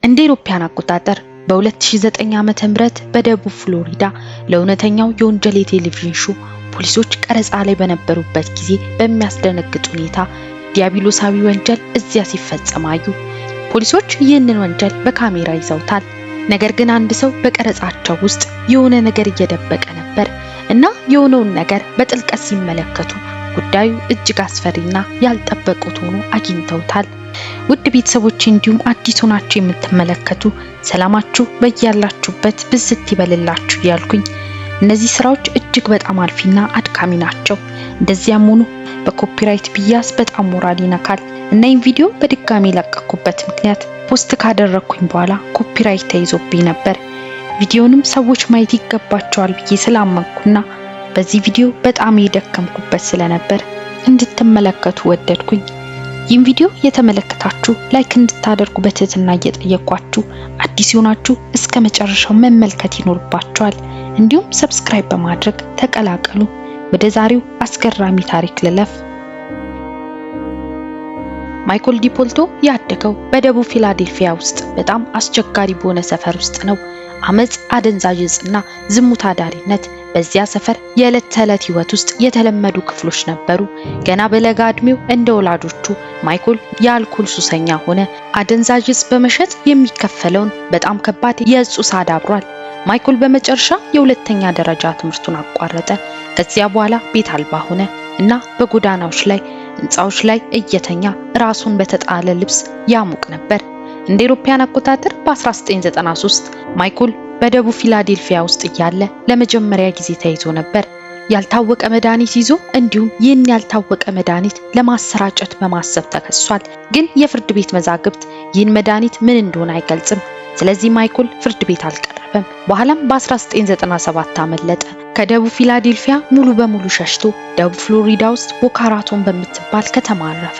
እንደ ኢሮፒያን አቆጣጠር በ2009 ዓመተ ምህረት በደቡብ ፍሎሪዳ ለእውነተኛው የወንጀል ቴሌቪዥን ሾው ፖሊሶች ቀረጻ ላይ በነበሩበት ጊዜ በሚያስደነግጥ ሁኔታ ዲያብሎሳዊ ወንጀል እዚያ ሲፈጸም አዩ። ፖሊሶች ይህንን ወንጀል በካሜራ ይዘውታል። ነገር ግን አንድ ሰው በቀረጻቸው ውስጥ የሆነ ነገር እየደበቀ ነበር እና የሆነውን ነገር በጥልቀት ሲመለከቱ ጉዳዩ እጅግ አስፈሪና ያልጠበቁት ሆኖ አግኝተውታል። ውድ ቤተሰቦች እንዲሁም አዲስ ሆናችሁ የምትመለከቱ ሰላማችሁ በእያላችሁበት ብዝት ይበልላችሁ እያልኩኝ እነዚህ ስራዎች እጅግ በጣም አልፊና አድካሚ ናቸው። እንደዚያም ሆኖ በኮፒራይት ቢያዝ በጣም ሞራል ይነካል እና ይህን ቪዲዮ በድጋሚ ለቀኩበት ምክንያት ፖስት ካደረኩኝ በኋላ ኮፒራይት ተይዞብኝ ነበር። ቪዲዮንም ሰዎች ማየት ይገባቸዋል ብዬ ስላመንኩና በዚህ ቪዲዮ በጣም የደከምኩበት ስለነበር እንድትመለከቱ ወደድኩኝ። ይህን ቪዲዮ የተመለከታችሁ ላይክ እንድታደርጉ በትህትና እየጠየኳችሁ አዲስ ሆናችሁ እስከ መጨረሻው መመልከት ይኖርባችኋል። እንዲሁም ሰብስክራይብ በማድረግ ተቀላቀሉ። ወደ ዛሬው አስገራሚ ታሪክ ልለፍ። ማይክል ዲፖልቶ ያደገው በደቡብ ፊላዴልፊያ ውስጥ በጣም አስቸጋሪ በሆነ ሰፈር ውስጥ ነው። አመጽ፣ አደንዛዥ ዕፅና ዝሙት አዳሪነት በዚያ ሰፈር የዕለት ተዕለት ህይወት ውስጥ የተለመዱ ክፍሎች ነበሩ። ገና በለጋ እድሜው እንደ ወላጆቹ ማይክል የአልኮል ሱሰኛ ሆነ። አደንዛዥ ዕፅ በመሸጥ የሚከፈለውን በጣም ከባድ የዕፅ ሱስ አዳብሯል። ማይክል በመጨረሻ የሁለተኛ ደረጃ ትምህርቱን አቋረጠ። ከዚያ በኋላ ቤት አልባ ሆነ እና በጎዳናዎች ላይ ህንጻዎች ላይ እየተኛ ራሱን በተጣለ ልብስ ያሙቅ ነበር። እንደ ኢሮፒያን አቆጣጠር በ1993 ማይክል በደቡብ ፊላዴልፊያ ውስጥ እያለ ለመጀመሪያ ጊዜ ተይዞ ነበር። ያልታወቀ መድኃኒት ይዞ እንዲሁም ይህን ያልታወቀ መድኃኒት ለማሰራጨት በማሰብ ተከሷል። ግን የፍርድ ቤት መዛግብት ይህን መድኃኒት ምን እንደሆነ አይገልጽም። ስለዚህ ማይክል ፍርድ ቤት አልቀረበም። በኋላም በ1997 አመለጠ። ከደቡብ ፊላዴልፊያ ሙሉ በሙሉ ሸሽቶ ደቡብ ፍሎሪዳ ውስጥ ቦካ ራቶን በምትባል ከተማ አረፈ።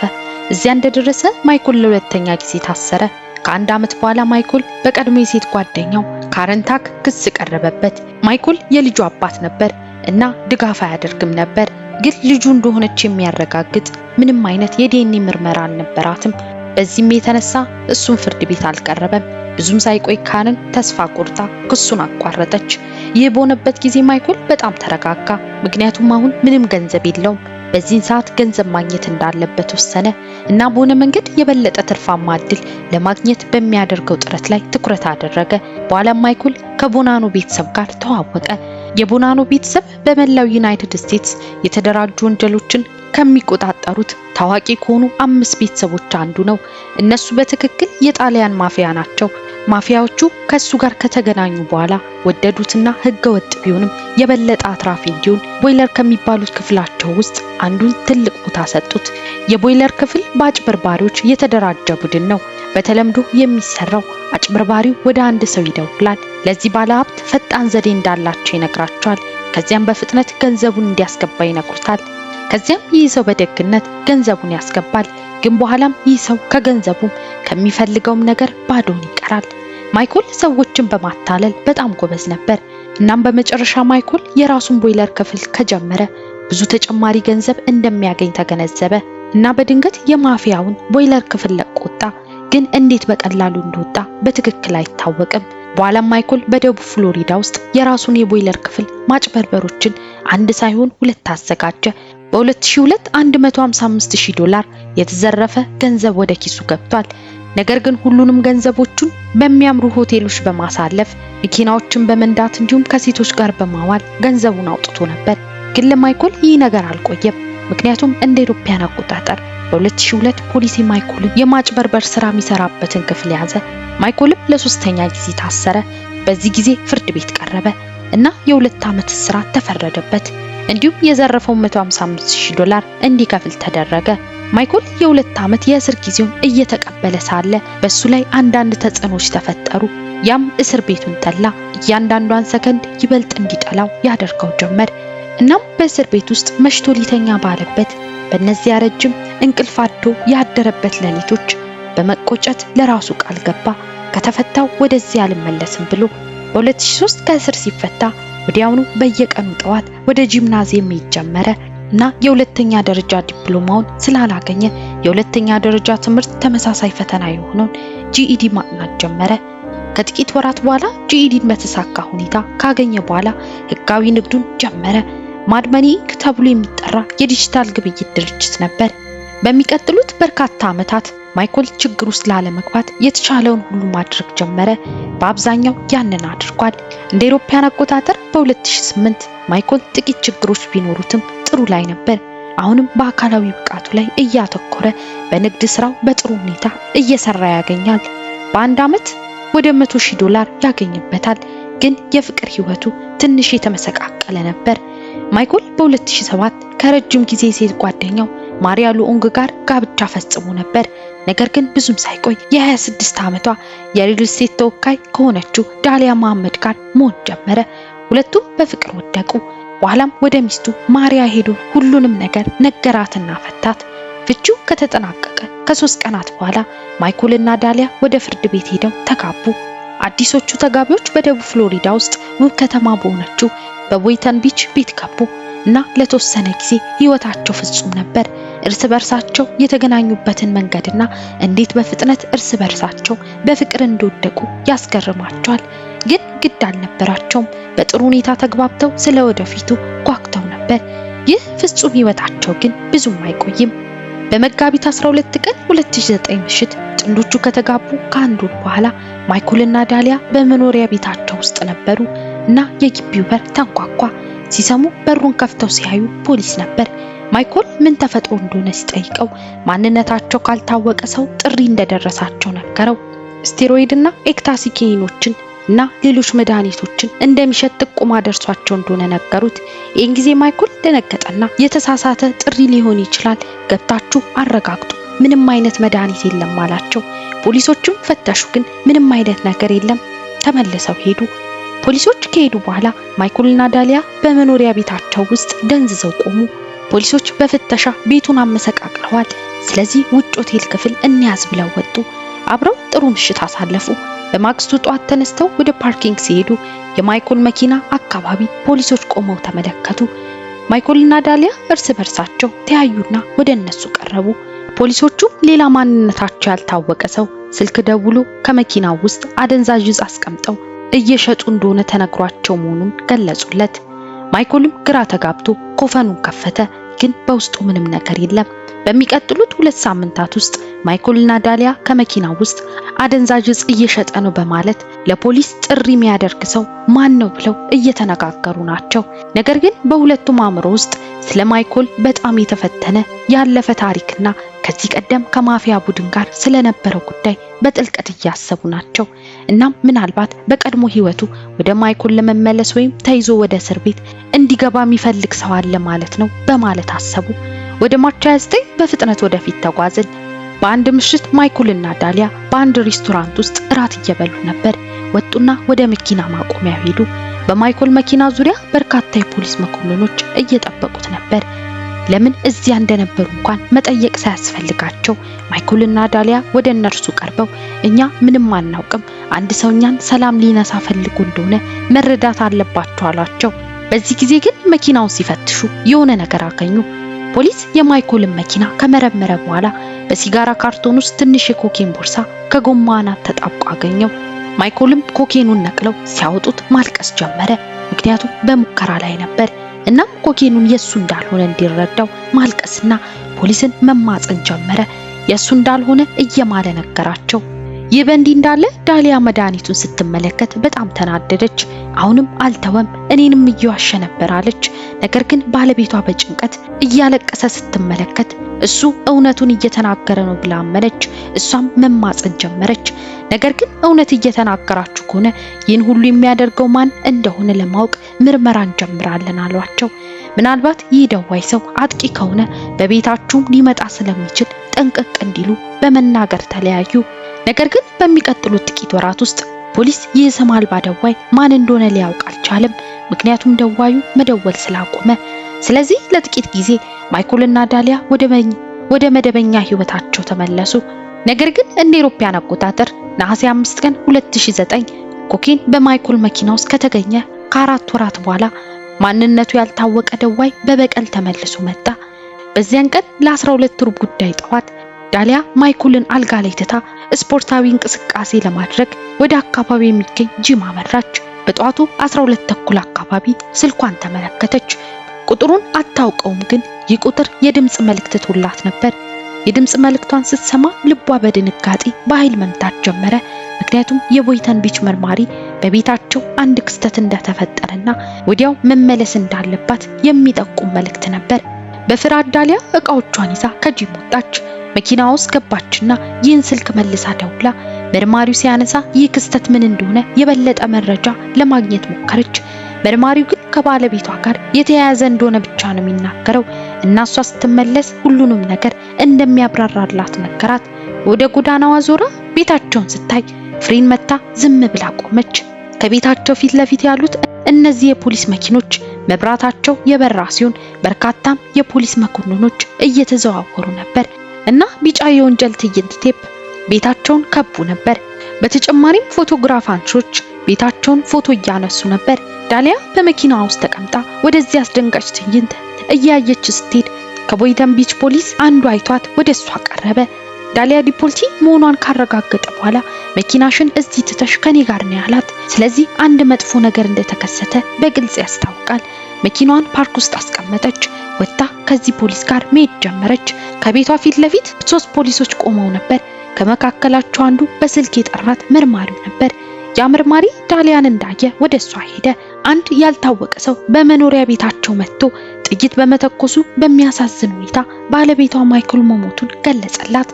እዚያ እንደደረሰ ማይክል ለሁለተኛ ጊዜ ታሰረ። ከአንድ ዓመት በኋላ ማይክል በቀድሞ የሴት ጓደኛው ካረን ታክ ክስ ቀረበበት። ማይክል የልጁ አባት ነበር እና ድጋፍ አያደርግም ነበር። ግን ልጁ እንደሆነች የሚያረጋግጥ ምንም አይነት የዲኤንኤ ምርመራ አልነበራትም። በዚህም የተነሳ እሱም ፍርድ ቤት አልቀረበም። ብዙም ሳይቆይ ካረን ተስፋ ቆርጣ ክሱን አቋረጠች። ይህ በሆነበት ጊዜ ማይክል በጣም ተረጋጋ፣ ምክንያቱም አሁን ምንም ገንዘብ የለውም። በዚህን ሰዓት ገንዘብ ማግኘት እንዳለበት ወሰነ እና በሆነ መንገድ የበለጠ ትርፋማ እድል ለማግኘት በሚያደርገው ጥረት ላይ ትኩረት አደረገ። በኋላ ማይክል ከቦናኖ ቤተሰብ ጋር ተዋወቀ። የቦናኖ ቤተሰብ በመላው ዩናይትድ ስቴትስ የተደራጁ ወንጀሎችን ከሚቆጣጠሩት ታዋቂ ከሆኑ 5 ቤተሰቦች አንዱ ነው። እነሱ በትክክል የጣሊያን ማፊያ ናቸው። ማፊያዎቹ ከሱ ጋር ከተገናኙ በኋላ ወደዱትና ህገወጥ ቢሆንም የበለጠ አትራፊ እንዲሆን ቦይለር ከሚባሉት ክፍላቸው ውስጥ አንዱን ትልቅ ቦታ ሰጡት። የቦይለር ክፍል በአጭበርባሪዎች የተደራጀ ቡድን ነው። በተለምዶ የሚሰራው አጭበርባሪው ወደ አንድ ሰው ይደውላል። ለዚህ ባለሀብት ፈጣን ዘዴ እንዳላቸው ይነግራቸዋል። ከዚያም በፍጥነት ገንዘቡን እንዲያስገባ ይነግሩታል። ከዚያም ይህ ሰው በደግነት ገንዘቡን ያስገባል። ግን በኋላም ይህ ሰው ከገንዘቡም ከሚፈልገውም ነገር ባዶን ይቀራል። ማይክል ሰዎችን በማታለል በጣም ጎበዝ ነበር። እናም በመጨረሻ ማይክል የራሱን ቦይለር ክፍል ከጀመረ ብዙ ተጨማሪ ገንዘብ እንደሚያገኝ ተገነዘበ እና በድንገት የማፊያውን ቦይለር ክፍል ለቆ ወጣ። ግን እንዴት በቀላሉ እንደወጣ በትክክል አይታወቅም። በኋላም ማይክል በደቡብ ፍሎሪዳ ውስጥ የራሱን የቦይለር ክፍል ማጭበርበሮችን አንድ ሳይሆን 2 አዘጋጀ። በ2002 $155,000 የተዘረፈ ገንዘብ ወደ ኪሱ ገብቷል። ነገር ግን ሁሉንም ገንዘቦቹን በሚያምሩ ሆቴሎች በማሳለፍ መኪናዎችን በመንዳት እንዲሁም ከሴቶች ጋር በማዋል ገንዘቡን አውጥቶ ነበር። ግን ለማይክል ይህ ነገር አልቆየም። ምክንያቱም እንደ ኢሮፒያን አቆጣጠር በ2002 ፖሊስ ማይክልን የማጭበርበር ስራ የሚሰራበትን ክፍል ያዘ። ማይክልም ለ3ኛ ጊዜ ታሰረ። በዚህ ጊዜ ፍርድ ቤት ቀረበ እና የ2 ዓመት እስራት ተፈረደበት። እንዲሁም የዘረፈው $155,000 እንዲከፍል ተደረገ። ማይክል የ2 ዓመት የእስር ጊዜውን እየተቀበለ ሳለ በሱ ላይ አንዳንድ ተጽዕኖች ተፈጠሩ። ያም እስር ቤቱን ጠላ። እያንዳንዷን ሰከንድ ይበልጥ እንዲጠላው ያደርገው ጀመር። እናም በእስር ቤት ውስጥ መሽቶ ሊተኛ ባለበት በእነዚያ ረጅም እንቅልፍ አጥቶ ያደረበት ሌሊቶች በመቆጨት ለራሱ ቃል ገባ። ከተፈታው ወደዚህ አልመለስም ብሎ በ2003 ከእስር ሲፈታ ወዲያውኑ በየቀኑ ጠዋት ወደ ጂምናዚየም ጀመረ እና የሁለተኛ ደረጃ ዲፕሎማውን ስላላገኘ የሁለተኛ ደረጃ ትምህርት ተመሳሳይ ፈተና የሆነውን ጂኢዲ ማጥናት ጀመረ። ከጥቂት ወራት በኋላ ጂኢዲን በተሳካ ሁኔታ ካገኘ በኋላ ህጋዊ ንግዱን ጀመረ። ማድመኒ ኢንክ ተብሎ የሚጠራ የዲጂታል ግብይት ድርጅት ነበር። በሚቀጥሉት በርካታ ዓመታት ማይክል ችግር ውስጥ ላለመግባት የተቻለውን ሁሉ ማድረግ ጀመረ። በአብዛኛው ያንን አድርጓል። እንደ አውሮፓውያን አቆጣጠር በ2008 ማይክል ጥቂት ችግሮች ቢኖሩትም ጥሩ ላይ ነበር። አሁንም በአካላዊ ብቃቱ ላይ እያተኮረ በንግድ ስራው በጥሩ ሁኔታ እየሰራ ያገኛል። በአንድ ዓመት ወደ $100,000 ያገኝበታል። ግን የፍቅር ህይወቱ ትንሽ የተመሰቃቀለ ነበር። ማይክል በ2007 ከረጅም ጊዜ ሴት ጓደኛው ማሪያ ሉኦንግ ጋር ጋብቻ ፈጽሞ ነበር። ነገር ግን ብዙም ሳይቆይ የ26 ዓመቷ የሪል ስቴት ተወካይ ከሆነችው ዳሊያ መሐመድ ጋር መሆን ጀመረ። ሁለቱም በፍቅር ወደቁ። በኋላም ወደ ሚስቱ ማሪያ ሄዶ ሁሉንም ነገር ነገራትና ፈታት። ፍቺው ከተጠናቀቀ ከ3 ቀናት በኋላ ማይክል እና ዳሊያ ወደ ፍርድ ቤት ሄደው ተጋቡ። አዲሶቹ ተጋቢዎች በደቡብ ፍሎሪዳ ውስጥ ውብ ከተማ በሆነችው በቦይተን ቢች ቤት ገቡ እና ለተወሰነ ጊዜ ህይወታቸው ፍጹም ነበር። እርስ በርሳቸው የተገናኙበትን መንገድና እንዴት በፍጥነት እርስ በርሳቸው በፍቅር እንደወደቁ ያስገርማቸዋል። ግን ግድ አልነበራቸውም። በጥሩ ሁኔታ ተግባብተው ስለወደፊቱ ጓጉተው ነበር። ይህ ፍጹም ህይወታቸው ግን ብዙም አይቆይም። በመጋቢት 12 ቀን 2009 ምሽት ጥንዶቹ ከተጋቡ ከአንድ ወር በኋላ ማይክል እና ዳሊያ በመኖሪያ ቤታቸው ውስጥ ነበሩ እና የግቢው በር ተንኳኳ። ሲሰሙ በሩን ከፍተው ሲያዩ ፖሊስ ነበር። ማይክል ምን ተፈጥሮ እንደሆነ ሲጠይቀው ማንነታቸው ካልታወቀ ሰው ጥሪ እንደደረሳቸው ነገረው። ስቴሮይድ እና ኤክታሲኪኒኖችን እና ሌሎች መድኃኒቶችን እንደሚሸጥ ጥቆማ ደርሷቸው እንደሆነ ነገሩት። ይህን ጊዜ ማይክል ደነገጠና የተሳሳተ ጥሪ ሊሆን ይችላል፣ ገብታችሁ አረጋግጡ፣ ምንም አይነት መድኃኒት የለም አላቸው። ፖሊሶቹም ፈተሹ፣ ግን ምንም አይነት ነገር የለም። ተመልሰው ሄዱ። ፖሊሶች ከሄዱ በኋላ ማይክል እና ዳሊያ በመኖሪያ ቤታቸው ውስጥ ደንዝዘው ቆሙ። ፖሊሶች በፍተሻ ቤቱን አመሰቃቅለዋል። ስለዚህ ውጭ ሆቴል ክፍል እንያዝ ብለው ወጡ። አብረው ጥሩ ምሽት አሳለፉ። በማግስቱ ጧት ተነስተው ወደ ፓርኪንግ ሲሄዱ የማይክል መኪና አካባቢ ፖሊሶች ቆመው ተመለከቱ። ማይክል እና ዳሊያ እርስ በርሳቸው ተያዩና ወደ እነሱ ቀረቡ። ፖሊሶቹ ሌላ ማንነታቸው ያልታወቀ ሰው ስልክ ደውሎ ከመኪናው ውስጥ አደንዛዥ ዕፅ አስቀምጠው እየሸጡ እንደሆነ ተነግሯቸው መሆኑን ገለጹለት። ማይክልም ግራ ተጋብቶ ኮፈኑን ከፈተ፣ ግን በውስጡ ምንም ነገር የለም። በሚቀጥሉት 2 ሳምንታት ውስጥ ማይክል እና ዳሊያ ከመኪናው ውስጥ አደንዛዥ ዕፅ እየሸጠ ነው በማለት ለፖሊስ ጥሪ የሚያደርግ ሰው ማን ነው ብለው እየተነጋገሩ ናቸው። ነገር ግን በሁለቱም አእምሮ ውስጥ ስለ ማይክል በጣም የተፈተነ ያለፈ ታሪክና ከዚህ ቀደም ከማፊያ ቡድን ጋር ስለነበረው ጉዳይ በጥልቀት እያሰቡ ናቸው። እናም ምናልባት በቀድሞ ህይወቱ ወደ ማይክል ለመመለስ ወይም ተይዞ ወደ እስር ቤት እንዲገባ የሚፈልግ ሰው አለ ማለት ነው በማለት አሰቡ። ወደ ማርች 29 በፍጥነት ወደፊት ተጓዝን። በአንድ ምሽት ማይክል እና ዳሊያ በአንድ ሬስቶራንት ውስጥ እራት እየበሉ ነበር። ወጡና ወደ መኪና ማቆሚያ ሄዱ። በማይክል መኪና ዙሪያ በርካታ የፖሊስ መኮንኖች እየጠበቁት ነበር። ለምን እዚያ እንደነበሩ እንኳን መጠየቅ ሳያስፈልጋቸው ማይክል እና ዳሊያ ወደ እነርሱ ቀርበው እኛ ምንም አናውቅም፣ አንድ ሰው እኛን ሰላም ሊነሳ ፈልጎ እንደሆነ መረዳት አለባቸው አሏቸው። በዚህ ጊዜ ግን መኪናውን ሲፈትሹ የሆነ ነገር አገኙ። ፖሊስ የማይክልን መኪና ከመረመረ በኋላ በሲጋራ ካርቶን ውስጥ ትንሽ የኮኬን ቦርሳ ከጎማ አናት ተጣብቆ አገኘው። ማይክልም ኮኬኑን ነቅለው ሲያወጡት ማልቀስ ጀመረ፣ ምክንያቱም በሙከራ ላይ ነበር። እናም ኮኬኑን የሱ እንዳልሆነ እንዲረዳው ማልቀስና ፖሊስን መማጸን ጀመረ። የሱ እንዳልሆነ እየማለ ነገራቸው። ይህ በእንዲህ እንዳለ ዳሊያ መድኃኒቱን ስትመለከት በጣም ተናደደች። አሁንም አልተወም፣ እኔንም እየዋሸ ነበር አለች። ነገር ግን ባለቤቷ በጭንቀት እያለቀሰ ስትመለከት እሱ እውነቱን እየተናገረ ነው ብላ አመነች። እሷም መማጸን ጀመረች። ነገር ግን እውነት እየተናገራችሁ ከሆነ ይህን ሁሉ የሚያደርገው ማን እንደሆነ ለማወቅ ምርመራ እንጀምራለን አሏቸው። ምናልባት ይህ ደዋይ ሰው አጥቂ ከሆነ በቤታችሁም ሊመጣ ስለሚችል ጠንቀቅ እንዲሉ በመናገር ተለያዩ። ነገር ግን በሚቀጥሉት ጥቂት ወራት ውስጥ ፖሊስ ይህ ስም አልባ ደዋይ ማን እንደሆነ ሊያውቅ አልቻለም፣ ምክንያቱም ደዋዩ መደወል ስላቆመ። ስለዚህ ለጥቂት ጊዜ ማይክል እና ዳሊያ ወደ መደበኛ ህይወታቸው ተመለሱ። ነገር ግን እንደ አውሮፓውያን አቆጣጠር ነሐሴ 5 ቀን 2009 ኮኬን በማይክል መኪና ውስጥ ከተገኘ ከ4 ወራት በኋላ ማንነቱ ያልታወቀ ደዋይ በበቀል ተመልሶ መጣ። በዚያን ቀን ለ12 ሩብ ጉዳይ ጠዋት ዳሊያ ማይክልን አልጋ ላይ ትታ ስፖርታዊ እንቅስቃሴ ለማድረግ ወደ አካባቢው የሚገኝ ጂም አመራች። በጧቱ 12 ተኩል አካባቢ ስልኳን ተመለከተች። ቁጥሩን አታውቀውም፣ ግን ይህ ቁጥር የድምጽ መልእክት ተውላት ነበር። የድምጽ መልእክቷን ስትሰማ ልቧ በድንጋጤ በኃይል መምታት ጀመረ። ምክንያቱም የቦይተን ቢች መርማሪ በቤታቸው አንድ ክስተት እንደተፈጠረና ወዲያው መመለስ እንዳለባት የሚጠቁም መልእክት ነበር። በፍርሃት ዳሊያ እቃዎቿን ይዛ ከጂም ወጣች። መኪናዋ ውስጥ ገባችና ይህን ስልክ መልሳ ደውላ መርማሪው ሲያነሳ ይህ ክስተት ምን እንደሆነ የበለጠ መረጃ ለማግኘት ሞከረች። መርማሪው ግን ከባለቤቷ ጋር የተያያዘ እንደሆነ ብቻ ነው የሚናገረው እና እሷ ስትመለስ ሁሉንም ነገር እንደሚያብራራላት ነገራት። ወደ ጎዳናዋ ዞራ ቤታቸውን ስታይ ፍሬን መታ ዝም ብላ ቆመች። ከቤታቸው ፊት ለፊት ያሉት እነዚህ የፖሊስ መኪኖች መብራታቸው የበራ ሲሆን በርካታም የፖሊስ መኮንኖች እየተዘዋወሩ ነበር እና ቢጫ የወንጀል ትዕይንት ቴፕ ቤታቸውን ከቡ ነበር። በተጨማሪም ፎቶግራፍ አንሺዎች ቤታቸውን ፎቶ እያነሱ ነበር። ዳሊያ በመኪናዋ ውስጥ ተቀምጣ ወደዚህ አስደንጋጭ ትዕይንት እያየች ስትሄድ ከቦይተን ቢች ፖሊስ አንዱ አይቷት ወደሷ ቀረበ። ዳሊያ ዲፖልቲ መሆኗን ካረጋገጠ በኋላ መኪናሽን እዚህ ትተሽ ከኔ ጋር ነው ያላት። ስለዚህ አንድ መጥፎ ነገር እንደተከሰተ በግልጽ ያስታውቃል። መኪናዋን ፓርክ ውስጥ አስቀመጠች። ወጣ ከዚህ ፖሊስ ጋር መሄድ ጀመረች። ከቤቷ ፊት ለፊት 3 ፖሊሶች ቆመው ነበር። ከመካከላቸው አንዱ በስልክ የጠራት መርማሪው ነበር። ያ መርማሪ ዳሊያን እንዳየ ወደሷ ሄደ። አንድ ያልታወቀ ሰው በመኖሪያ ቤታቸው መጥቶ ጥይት በመተኮሱ በሚያሳዝን ሁኔታ ባለቤቷ ማይክል መሞቱን ገለጸላት።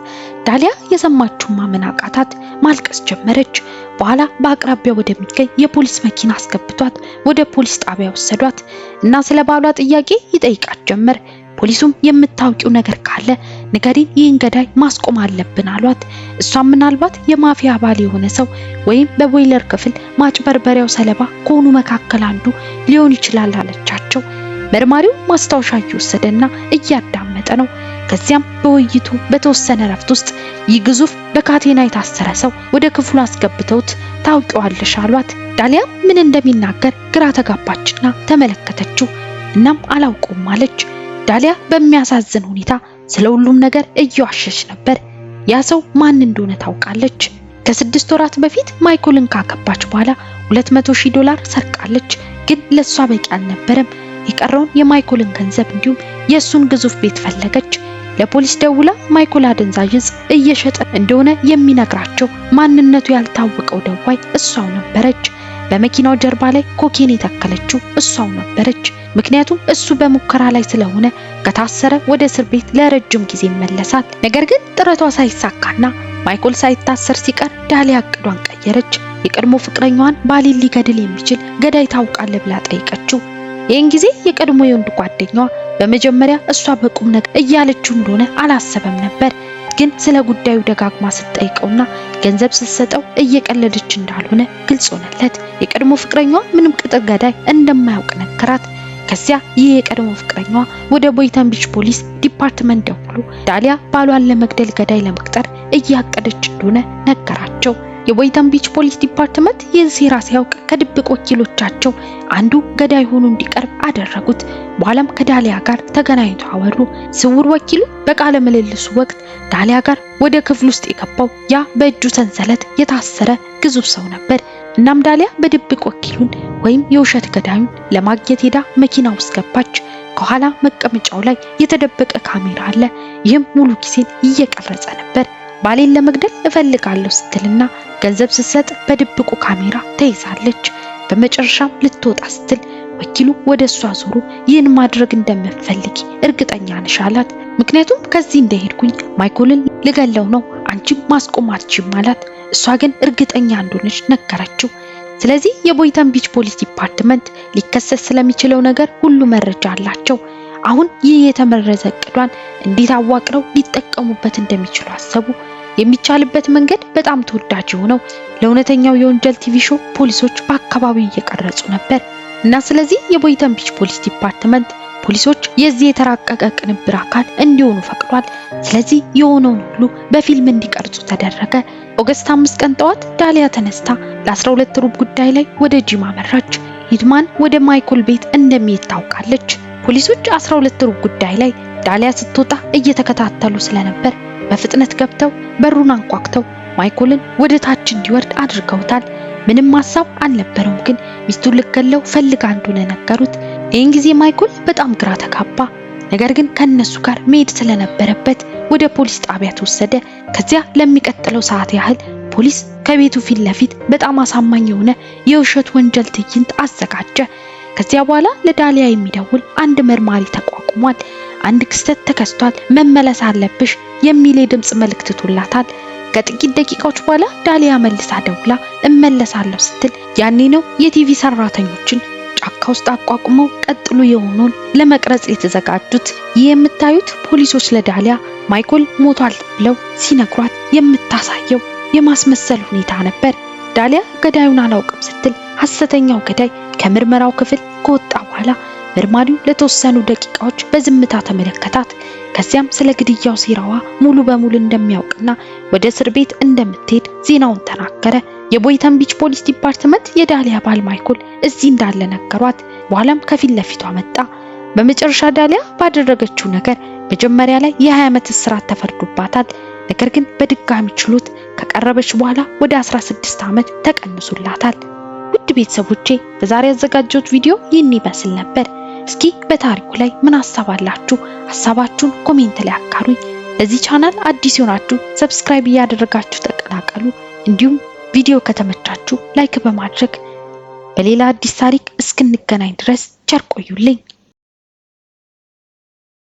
ዳሊያ የሰማችውን ማመን አቃታት። ማልቀስ ጀመረች። በኋላ በአቅራቢያው ወደሚገኝ የፖሊስ መኪና አስገብቷት ወደ ፖሊስ ጣቢያ ወሰዷት እና ስለ ባሏ ጥያቄ ይጠይቃት ጀመር። ፖሊሱም የምታውቂው ነገር ካለ ንገሪን፣ ይህን ገዳይ ማስቆም አለብን አሏት። እሷም ምናልባት የማፊያ አባል የሆነ ሰው ወይም በቦይለር ክፍል ማጭበርበሪያው ሰለባ ከሆኑ መካከል አንዱ ሊሆን ይችላል አለቻቸው። መርማሪው ማስታወሻ እየወሰደና እያዳመጠ ነው። ከዚያም በውይይቱ በተወሰነ ረፍት ውስጥ ይህ ግዙፍ በካቴና የታሰረ ሰው ወደ ክፍሉ አስገብተውት ታውቂዋለሽ አሏት። ዳሊያ ምን እንደሚናገር ግራ ተጋባችና ተመለከተችው። እናም አላውቀውም አለች። ዳሊያ በሚያሳዝን ሁኔታ ስለ ሁሉም ነገር እየዋሸች ነበር። ያ ሰው ማን እንደሆነ ታውቃለች። ከ6 ወራት በፊት ማይክልን ካገባች በኋላ $200,000 ሰርቃለች። ግን ለሷ በቂ አልነበረም። የቀረውን የማይክልን ገንዘብ እንዲሁም የሱን ግዙፍ ቤት ፈለገች። ለፖሊስ ደውላ ማይክል አደንዛዥ ዕፅ እየሸጠ እንደሆነ የሚነግራቸው ማንነቱ ያልታወቀው ደዋይ እሷው ነበረች። በመኪናው ጀርባ ላይ ኮኬን የተከለችው እሷው ነበረች። ምክንያቱም እሱ በሙከራ ላይ ስለሆነ ከታሰረ ወደ እስር ቤት ለረጅም ጊዜ ይመለሳል። ነገር ግን ጥረቷ ሳይሳካና ማይክል ሳይታሰር ሲቀር ዳሊያ እቅዷን ቀየረች። የቀድሞ ፍቅረኛዋን ባሌን ሊገድል የሚችል ገዳይ ታውቃለህ ብላ ጠይቀችው። ይህን ጊዜ የቀድሞ የወንድ ጓደኛዋ በመጀመሪያ እሷ በቁም ነገር እያለችው እንደሆነ አላሰበም ነበር። ግን ስለ ጉዳዩ ደጋግማ ስትጠይቀውና ገንዘብ ስትሰጠው እየቀለደች እንዳልሆነ ግልጽ ሆነለት። የቀድሞ ፍቅረኛዋ ምንም ቅጥር ገዳይ እንደማያውቅ ነገራት። ከዚያ ይህ የቀድሞ ፍቅረኛዋ ወደ ቦይተን ቢች ፖሊስ ዲፓርትመንት ደውሎ ዳሊያ ባሏን ለመግደል ገዳይ ለመቅጠር እያቀደች እንደሆነ ነገራቸው። የቦይተን ቢች ፖሊስ ዲፓርትመንት ይህን ሴራ ሲያውቅ ከድብቅ ወኪሎቻቸው አንዱ ገዳይ ሆኖ እንዲቀርብ አደረጉት። በኋላም ከዳሊያ ጋር ተገናኝተው አወሩ። ስውር ወኪሉ በቃለ ምልልሱ ወቅት ዳሊያ ጋር ወደ ክፍል ውስጥ የገባው ያ በእጁ ሰንሰለት የታሰረ ግዙፍ ሰው ነበር። እናም ዳሊያ በድብቅ ወኪሉን ወይም የውሸት ገዳዩን ለማግኘት ሄዳ መኪና ውስጥ ገባች። ከኋላ መቀመጫው ላይ የተደበቀ ካሜራ አለ። ይህም ሙሉ ጊዜን እየቀረጸ ነበር። ባሌን ለመግደል እፈልጋለሁ ስትልና ገንዘብ ስትሰጥ በድብቁ ካሜራ ተይዛለች። በመጨረሻም ልትወጣ ስትል ወኪሉ ወደ እሷ ዞሮ ይህን ማድረግ እንደምትፈልጊ እርግጠኛ ነሽ አላት። ምክንያቱም ከዚህ እንደሄድኩኝ ማይክልን ልገለው ነው፣ አንቺም ማስቆም አትችይም አላት። እሷ ግን እርግጠኛ እንደሆነች ነገረችው። ስለዚህ የቦይተን ቢች ፖሊስ ዲፓርትመንት ሊከሰስ ስለሚችለው ነገር ሁሉ መረጃ አላቸው። አሁን ይህ የተመረዘ እቅዷን እንዴት አዋቅረው ሊጠቀሙበት እንደሚችሉ አሰቡ። የሚቻልበት መንገድ በጣም ተወዳጅ የሆነው ለእውነተኛው የወንጀል ቲቪ ሾው ፖሊሶች በአካባቢው እየቀረጹ ነበር እና ስለዚህ የቦይተን ቢች ፖሊስ ዲፓርትመንት ፖሊሶች የዚህ የተራቀቀ ቅንብር አካል እንዲሆኑ ፈቅዷል። ስለዚህ የሆነውን ሁሉ በፊልም እንዲቀርጹ ተደረገ። ኦገስት 5 ቀን ጠዋት ዳሊያ ተነስታ ለ12 ሩብ ጉዳይ ላይ ወደ ጂም አመራች። ሂድማን ወደ ማይክል ቤት እንደሚሄድ ታውቃለች። ፖሊሶች 12 ሩብ ጉዳይ ላይ ዳሊያ ስትወጣ እየተከታተሉ ስለነበር በፍጥነት ገብተው በሩን አንኳኩተው ማይኮልን ወደ ታች እንዲወርድ አድርገውታል። ምንም ሐሳብ አልነበረውም፣ ግን ሚስቱን ልገለው ፈልጋ እንደሆነ ነገሩት። ይህን ጊዜ ማይኮል በጣም ግራ ተጋባ። ነገር ግን ከነሱ ጋር መሄድ ስለነበረበት ወደ ፖሊስ ጣቢያ ተወሰደ። ከዚያ ለሚቀጥለው ሰዓት ያህል ፖሊስ ከቤቱ ፊት ለፊት በጣም አሳማኝ የሆነ የውሸት ወንጀል ትዕይንት አዘጋጀ። ከዚያ በኋላ ለዳሊያ የሚደውል አንድ መርማሪ ተቋቁሟል። አንድ ክስተት ተከስቷል፣ መመለስ አለብሽ የሚል የድምጽ መልእክት ትቶላታል። ከጥቂት ደቂቃዎች በኋላ ዳሊያ መልሳ ደውላ እመለሳለሁ ስትል ያኔ ነው የቲቪ ሰራተኞችን ጫካ ውስጥ አቋቁመው ቀጥሎ የሆነውን ለመቅረጽ የተዘጋጁት። ይህ የምታዩት ፖሊሶች ለዳሊያ ማይኮል ሞቷል ብለው ሲነግሯት የምታሳየው የማስመሰል ሁኔታ ነበር። ዳሊያ ገዳዩን አላውቅም ስትል ሐሰተኛው ገዳይ ከምርመራው ክፍል ከወጣ በኋላ መርማሪው ለተወሰኑ ደቂቃዎች በዝምታ ተመለከታት። ከዚያም ስለ ግድያው ሴራዋ ሙሉ በሙሉ እንደሚያውቅና ወደ እስር ቤት እንደምትሄድ ዜናውን ተናገረ። የቦይተን ቢች ፖሊስ ዲፓርትመንት የዳሊያ ባል ማይኮል እዚህ እንዳለ ነገሯት። በኋላም ከፊት ለፊቷ መጣ። በመጨረሻ ዳሊያ ባደረገችው ነገር መጀመሪያ ላይ የ20 ዓመት እስራት ተፈርዶባታል። ነገር ግን በድጋሚ ችሎት ከቀረበች በኋላ ወደ 16 ዓመት ተቀንሶላታል። ውድ ቤተሰቦቼ በዛሬ ያዘጋጀሁት ቪዲዮ ይህን ይመስል ነበር። እስኪ በታሪኩ ላይ ምን ሐሳብ አላችሁ? ሐሳባችሁን ኮሜንት ላይ አካሩኝ። ለዚህ ቻናል አዲስ ሆናችሁ ሰብስክራይብ እያደረጋችሁ ተቀላቀሉ። እንዲሁም ቪዲዮ ከተመቻችሁ ላይክ በማድረግ በሌላ አዲስ ታሪክ እስክንገናኝ ድረስ ቸር ቆዩልኝ።